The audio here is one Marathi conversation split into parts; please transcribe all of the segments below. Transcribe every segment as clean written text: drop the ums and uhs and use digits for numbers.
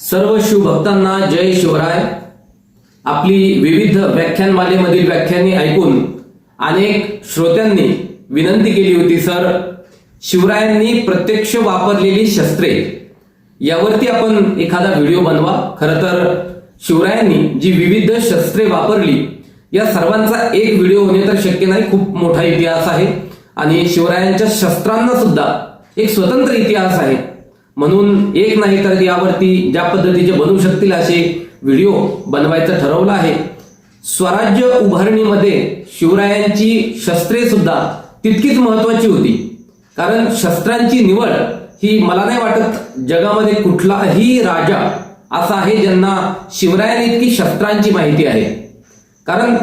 सर्व शिवभक्तांना जय शिवराय। आपली विविध व्याख्यानमालेमधील व्याख्याने ऐकून अनेक श्रोत्यांनी विनंती केली होती, सर शिवरायांनी प्रत्यक्ष वापरलेली शस्त्रे यावरती आपण एखादा व्हिडिओ बनवा। खरं तर शिवरायांनी जी विविध शस्त्रे वापरली या सर्वांचा एक व्हिडिओ होणे तर शक्य नाही, खूप मोठा इतिहास आहे आणि शिवरायांच्या शस्त्रांना सुद्धा एक स्वतंत्र इतिहास आहे। म्हणून एक नाही तर यावरती ज्या पद्धतीचे बनवू शकतील असे व्हिडिओ बनवायचं ठरवलं आहे। स्वराज्य उभारणीमध्ये शिवरायांची शस्त्रे सुद्धा तितकीच महत्वाची होती, कारण शस्त्रांची निवड ही मला नाही वाटत जगामध्ये कुठलाही राजा असा आहे ज्यांना शिवरायांइतकी शस्त्रांची माहिती आहे। कारण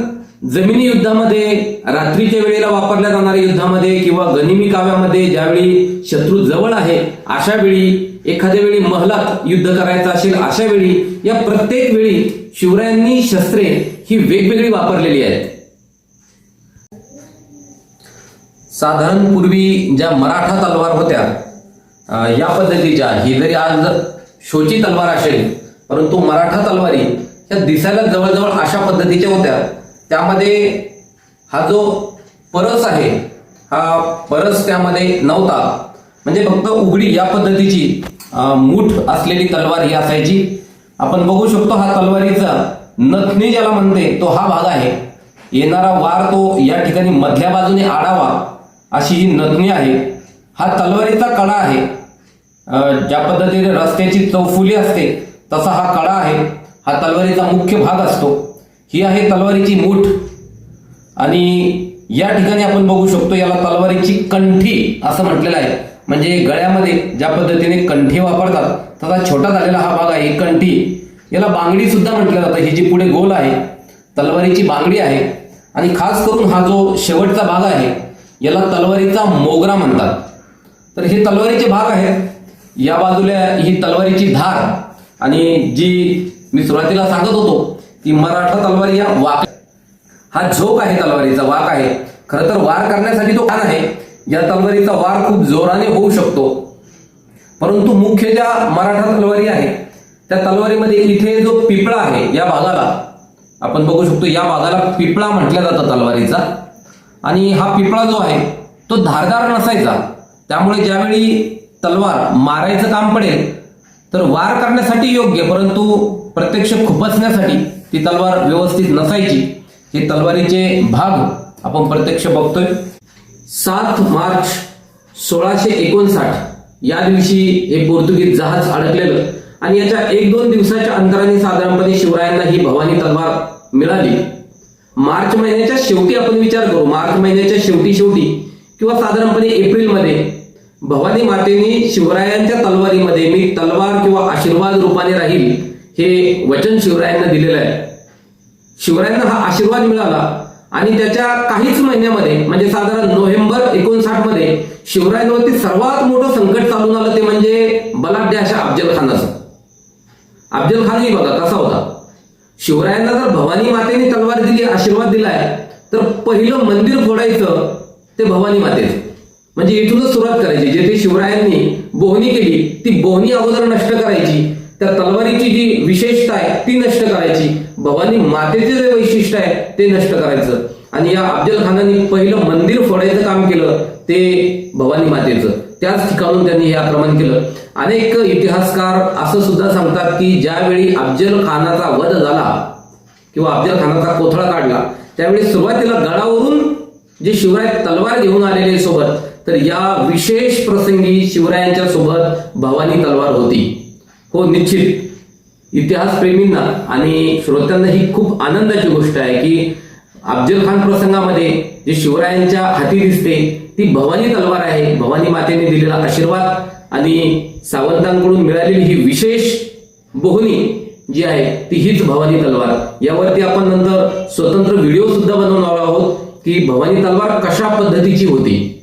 जमिनी युद्धामध्ये, रात्रीच्या वेळेला वापरल्या जाणाऱ्या युद्धामध्ये किंवा गनिमी काव्यामध्ये ज्यावेळी शत्रू जवळ आहे अशा वेळी, एखाद्या वेळी महलात युद्ध करायचं असेल अशा वेळी, या प्रत्येक वेळी शिवरायांनी शस्त्रे ही वेगवेगळी वापरलेली आहेत। साधारण पूर्वी ज्या मराठा तलवार होत्या या पद्धतीच्या, ही जरी आज शोची तलवार असेल परंतु मराठा तलवारी या दिसायला जवळजवळ अशा पद्धतीच्या होत्या। त्यामध्ये हा जो परस आहे हा परस त्यामध्ये नव्हता, म्हणजे फक्त उघडी या पद्धतीची मूठ असलेली तलवार ही असायची। आपण बघू शकतो हा तलवारीचा नथनी ज्याला म्हणते तो हा भाग आहे। येणारा वार तो या ठिकाणी मधल्या बाजूने आडावा अशी ही नथनी आहे। हा तलवारीचा कडा आहे, ज्या पद्धतीने रस्त्याची चौफुली असते तसा हा कडा आहे। हा तलवारीचा मुख्य भाग असतो। ही आहे तलवारीची मूठ आणि या ठिकाणी आपण बघू शकतो याला तलवारीची कंठी असं म्हटलेलं आहे। म्हणजे गळ्यामध्ये ज्या पद्धतीने कंठी वापरतात तसा छोटा झालेला हा भाग आहे कंठी। याला बांगडी सुद्धा म्हटलं जातं। ही जी पुढे गोल आहे तलवारीची बांगडी आहे आणि खास करून हा जो शेवटचा भाग आहे याला तलवारीचा मोगरा म्हणतात। तर हे तलवारीचे भाग आहेत। या बाजूला ही तलवारीची धार आणि जी मी सुरुवातीला सांगत होतो की मराठा तलवारी या वाक, हा झोक आहे तलवारीचा, वाक आहे। खरं तर वार करण्यासाठी तो कान आहे। या तलवारीचा वार खूप जोराने होऊ शकतो, परंतु मुख्य ज्या मराठा तलवारी आहे त्या तलवारीमध्ये इथे जो पिपळा आहे या भागाला आपण बघू शकतो, या भागाला पिपळा म्हटलं जातं तलवारीचा। आणि हा पिपळा जो आहे तो धारदार नसायचा, त्यामुळे ज्यावेळी तलवार मारायचं काम पडेल तर वार करण्यासाठी योग्य, परंतु प्रत्यक्ष खुपसण्यासाठी ती तलवार व्यवस्थित नसायची। हे तलवारीचे भाग आपण प्रत्यक्ष बघतोय। 7 मार्च 1659 या दिवशी हे पोर्तुगीज जहाज अडकलेलं आणि याच्या 1-2 दिवसाच्या अंतराने साधारणपणे शिवरायांना ही भवानी तलवार मिळाली। मार्च महिन्याच्या शेवटी आपण विचार करू, मार्च महिन्याच्या शेवटी किंवा साधारणपणे एप्रिलमध्ये भवानी मातेने शिवरायांच्या तलवारीमध्ये मी तलवार किंवा आशीर्वाद रूपाने राहील हे वचन शिवरायांना दिलेलं आहे। शिवरायांना हा आशीर्वाद मिळाला आणि त्याच्या काहीच महिन्यामध्ये म्हणजे साधारण नोव्हेंबर 59 मध्ये शिवरायांवरती सर्वात मोठं संकट चालून आलं, ते म्हणजे बलाढ्य अशा अफजल खानाचं। अफजल खानही बघा कसा होता। शिवरायांना जर भवानी मातेने तलवार दिली, आशीर्वाद दिलाय, तर पहिलं मंदिर फोडायचं ते भवानी मातेचं, म्हणजे इथूनच सुरुवात करायची। जेथे शिवरायांनी बोहणी केली ती बोहणी अगोदर नष्ट करायची, त्या तलवारीची जी विशेषता आहे ती नष्ट करायची, भवानी मातेचे जे वैशिष्ट्य आहे ते नष्ट करायचं। आणि या अफजल खानाने पहिलं मंदिर फोडायचं काम केलं ते भवानी मातेचं। त्याच ठिकाणून त्यांनी हे आक्रमण केलं। अनेक इतिहासकार असं सुद्धा सांगतात की ज्यावेळी अफजल खानाचा वध झाला किंवा अफजल खानाचा कोथळा काढला त्यावेळी सुरुवातीला गडावरून जे शिवराय तलवार घेऊन आलेले सोबत, तर या विशेष प्रसंगी शिवरायांच्या सोबत भवानी तलवार होती। हो, निश्चित इतिहास प्रेमींना आणि श्रोत्यांना ही खूप आनंदाची गोष्ट आहे की अफजल खान प्रसंगामध्ये जे शिवरायांच्या हाती दिसते ती भवानी तलवार आहे। भवानी मातेने दिलेला आशीर्वाद आणि सावंतांकडून मिळालेली ही विशेष बोहणी जी आहे ती हीच भवानी तलवार। यावरती आपण नंतर स्वतंत्र व्हिडिओ सुद्धा बनवणार आहोत की भवानी तलवार कशा पद्धतीची होती।